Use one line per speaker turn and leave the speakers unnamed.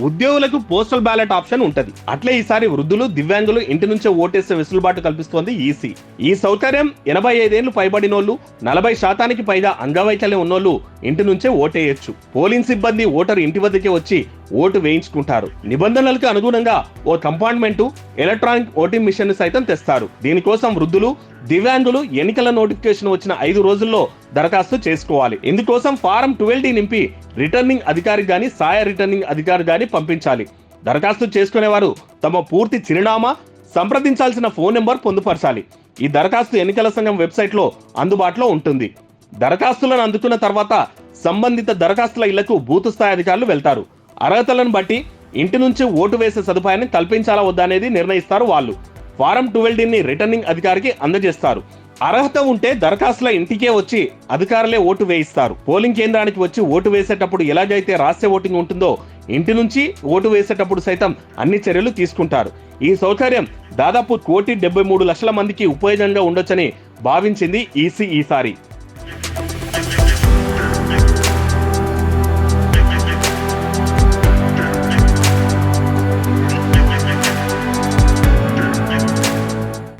ఉద్యోగులకు postal ballot option ఉంటది. అట్లే ఈసారి వృద్ధులు, దివ్యాంగులు ఇంటి నుంచే ఓటేసే వెసులుబాటు కల్పిస్తోంది ఈసీ. ఈ సౌకర్యం 85 ఏళ్లు పైబడినోళ్లు, 40% పైగా అంగవైకల్యం ఉన్నోళ్లు ఇంటి నుంచే ఓటేయొచ్చు. పోలింగ్ సిబ్బంది ఓటరు ఇంటి వద్దకే వచ్చి ఓటు వేయించుకుంటారు. నిబంధనలకు అనుగుణంగా ఓ కంపార్ట్మెంటు, ఎలక్ట్రానిక్ ఓటింగ్ మిషన్ సైతం తెస్తారు. దీనికోసం వృద్ధులు, దివ్యాంగులు ఎన్నికల నోటిఫికేషన్ వచ్చిన 5 రోజుల్లో దరఖాస్తు చేసుకోవాలి. ఇందుకోసం ఫారం 12D నింపి రిటర్నింగ్ అధికారి గాని, సాయ రిటర్నింగ్ అధికారి గాని పంపించాలి. దరఖాస్తు చేసుకునేవారు తమ పూర్తి చిరునామా, సంప్రదించాల్సిన ఫోన్ నెంబర్ పొందుపరచాలి. ఈ దరఖాస్తు ఎన్నికల సంఘం వెబ్సైట్ లో అందుబాటులో ఉంటుంది. దరఖాస్తులను అందుకున్న తర్వాత సంబంధిత దరఖాస్తుల ఇళ్లకు బూత్ స్థాయి అధికారులు వెళ్తారు. అర్హతలను బట్టి ఇంటి నుంచి ఓటు వేసే సదుపాయాన్ని కల్పించాలా వద్దా అనేది నిర్ణయిస్తారు వాళ్ళు. ఫారం 12Dని రిటర్నింగ్ అధికారికి అందజేస్తారు. అర్హత ఉంటే దరఖాస్తుల ఇంటికే వచ్చి అధికారులే ఓటు వేయిస్తారు. పోలింగ్ కేంద్రానికి వచ్చి ఓటు వేసేటప్పుడు ఎలాగైతే రహస్య ఓటింగ్ ఉంటుందో, ఇంటి నుంచి ఓటు వేసేటప్పుడు సైతం అన్ని చర్యలు తీసుకుంటారు. ఈ సౌకర్యం దాదాపు 1,73,00,000 మందికి ఉపయోగంగా ఉండొచ్చని భావించింది ఈసీ ఈసారి.